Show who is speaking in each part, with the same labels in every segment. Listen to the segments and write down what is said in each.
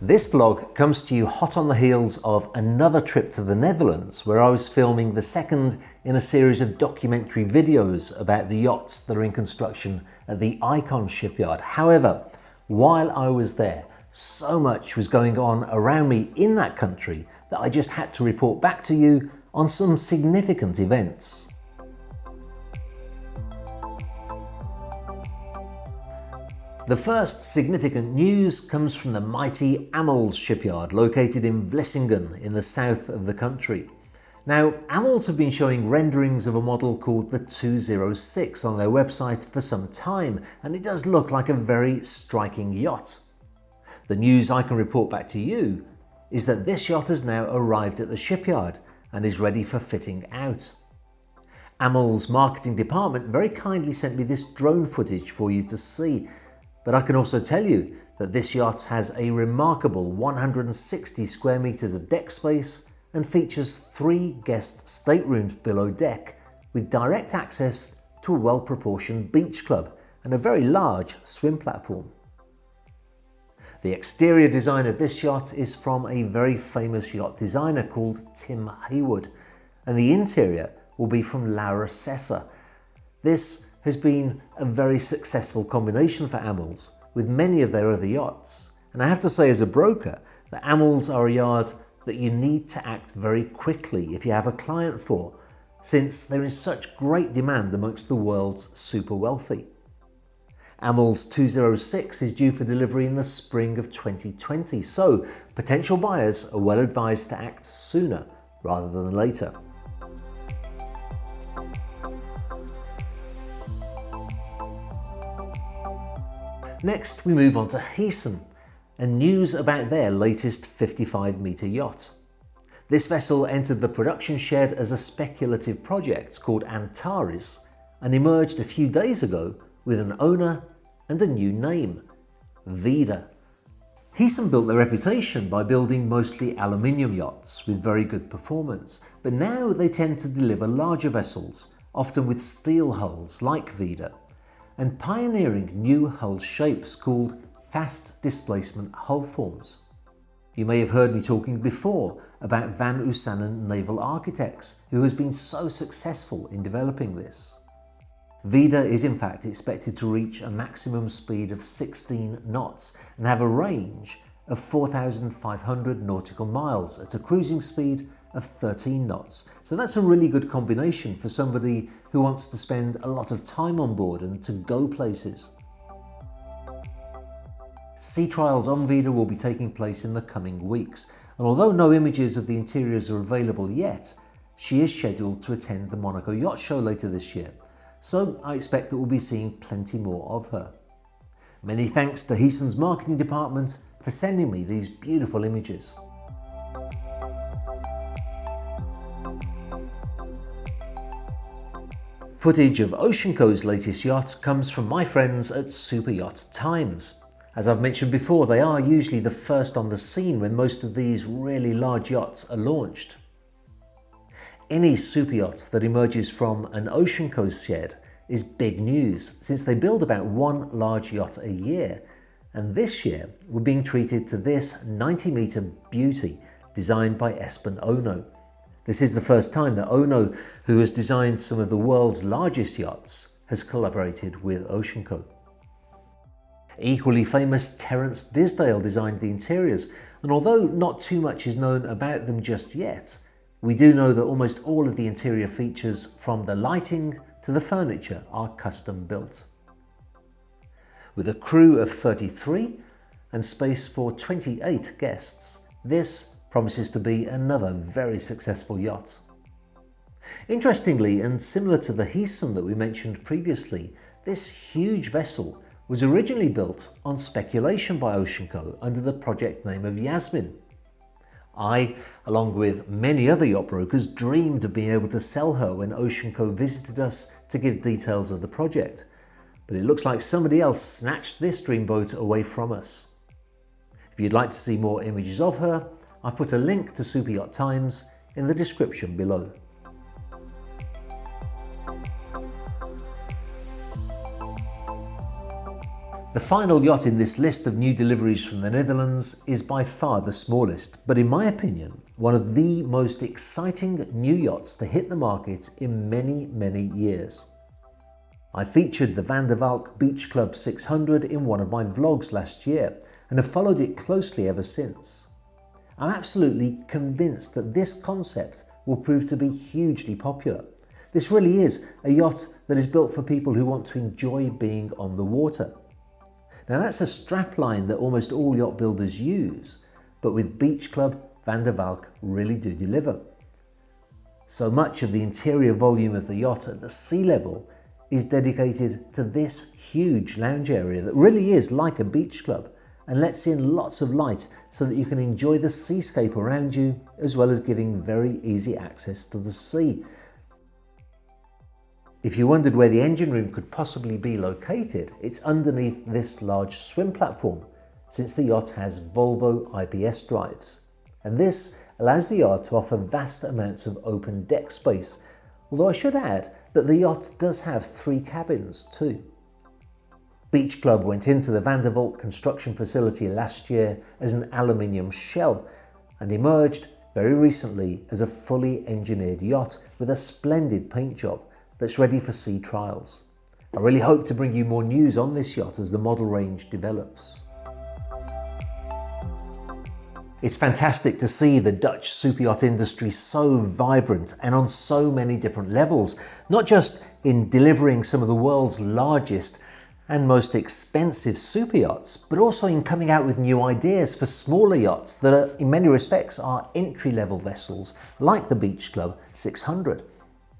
Speaker 1: This vlog comes to you hot on the heels of another trip to the Netherlands, where I was filming the second in a series of documentary videos about the yachts that are in construction at the Icon shipyard. However, while I was there, so much was going on around me in that country that I just had to report back to you on some significant events. The first significant news comes from the mighty Amels shipyard located in Vlissingen in the south of the country. Now, Amels have been showing renderings of a model called the 206 on their website for some time, and it does look like a very striking yacht. The news I can report back to you is that this yacht has now arrived at the shipyard and is ready for fitting out. Amels' marketing department very kindly sent me this drone footage for you to see. But I can also tell you that this yacht has a remarkable 160 square meters of deck space and features 3 guest staterooms below deck with direct access to a well-proportioned beach club and a very large swim platform. The exterior design of this yacht is from a very famous yacht designer called Tim Haywood, and the interior will be from Laura Sessa. This has been a very successful combination for Amels with many of their other yachts. And I have to say, as a broker, that Amels are a yard that you need to act very quickly if you have a client for, since there is such great demand amongst the world's super wealthy. Amels 206 is due for delivery in the spring of 2020, so potential buyers are well advised to act sooner rather than later. Next, we move on to Heesen, and news about their latest 55-metre yacht. This vessel entered the production shed as a speculative project called Antares and emerged a few days ago with an owner and a new name, Vida. Heesen built their reputation by building mostly aluminium yachts with very good performance, but now they tend to deliver larger vessels, often with steel hulls like Vida, and pioneering new hull shapes called fast displacement hull forms. You may have heard me talking before about Van Oosanen Naval Architects, who has been so successful in developing this. Vida is in fact expected to reach a maximum speed of 16 knots and have a range of 4,500 nautical miles at a cruising speed of 13 knots. So that's a really good combination for somebody who wants to spend a lot of time on board and to go places. Sea trials on Vida will be taking place in the coming weeks, and although no images of the interiors are available yet, she is scheduled to attend the Monaco Yacht Show later this year, so I expect that we'll be seeing plenty more of her. Many thanks to Heesen's marketing department for sending me these beautiful images. Footage of OceAnco's latest yacht comes from my friends at Super Yacht Times. As I've mentioned before, they are usually the first on the scene when most of these really large yachts are launched. Any super yacht that emerges from an OceAnco shed is big news, since they build about 1 large yacht a year, and this year we're being treated to this 90-metre beauty designed by Espen Ono. This is the first time that Ono, who has designed some of the world's largest yachts, has collaborated with OceAnco. Equally famous Terence Disdale designed the interiors, and although not too much is known about them just yet, we do know that almost all of the interior features, from the lighting to the furniture, are custom built. With a crew of 33 and space for 28 guests, this promises to be another very successful yacht. Interestingly, and similar to the Heesen that we mentioned previously, this huge vessel was originally built on speculation by OceAnco under the project name of Yasmin. I, along with many other yacht brokers, dreamed of being able to sell her when OceAnco visited us to give details of the project, but it looks like somebody else snatched this dreamboat away from us. If you'd like to see more images of her, I've put a link to Super Yacht Times in the description below. The final yacht in this list of new deliveries from the Netherlands is by far the smallest, but in my opinion, one of the most exciting new yachts to hit the market in many, many years. I featured the Van der Valk BeachClub 600 in one of my vlogs last year and have followed it closely ever since. I'm absolutely convinced that this concept will prove to be hugely popular. This really is a yacht that is built for people who want to enjoy being on the water. Now that's a strapline that almost all yacht builders use, but with BeachClub, Van der Valk really do deliver. So much of the interior volume of the yacht at the sea level is dedicated to this huge lounge area that really is like a beach club and lets in lots of light so that you can enjoy the seascape around you, as well as giving very easy access to the sea. If you wondered where the engine room could possibly be located, it's underneath this large swim platform, since the yacht has Volvo IPS drives. And this allows the yacht to offer vast amounts of open deck space, although I should add that the yacht does have 3 cabins too. BeachClub went into the Van der Valk construction facility last year as an aluminium shell and emerged very recently as a fully engineered yacht with a splendid paint job that's ready for sea trials. I really hope to bring you more news on this yacht as the model range develops. It's fantastic to see the Dutch super yacht industry so vibrant and on so many different levels, not just in delivering some of the world's largest and most expensive super yachts, but also in coming out with new ideas for smaller yachts that are, in many respects, are entry-level vessels like the BeachClub 600.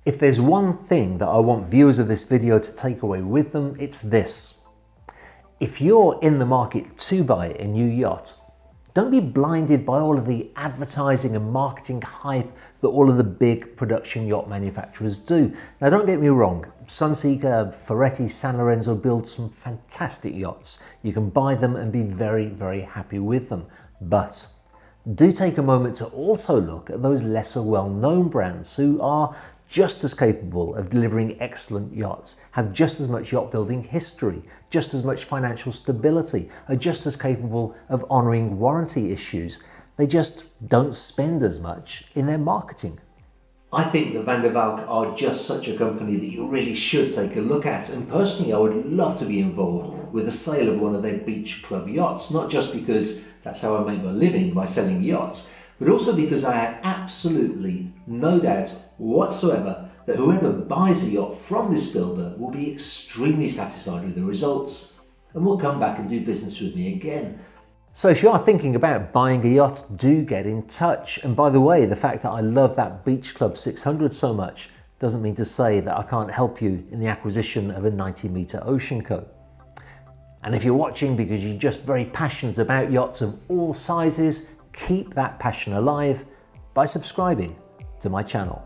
Speaker 1: If there's one thing that I want viewers of this video to take away with them, it's this. If you're in the market to buy a new yacht, don't be blinded by all of the advertising and marketing hype that all of the big production yacht manufacturers do. Now don't get me wrong, Sunseeker, Ferretti, San Lorenzo build some fantastic yachts. You can buy them and be very, very happy with them. But do take a moment to also look at those lesser well-known brands who are just as capable of delivering excellent yachts, have just as much yacht building history, just as much financial stability, are just as capable of honouring warranty issues. They just don't spend as much in their marketing. I think that Van der Valk are just such a company that you really should take a look at, and personally I would love to be involved with the sale of one of their beach club yachts, not just because that's how I make my living by selling yachts, but also because I have absolutely no doubt whatsoever that whoever buys a yacht from this builder will be extremely satisfied with the results and will come back and do business with me again. So if you are thinking about buying a yacht, do get in touch. And by the way, the fact that I love that BeachClub 600 so much doesn't mean to say that I can't help you in the acquisition of a 90-metre OceAnco. And if you're watching because you're just very passionate about yachts of all sizes, keep that passion alive by subscribing to my channel.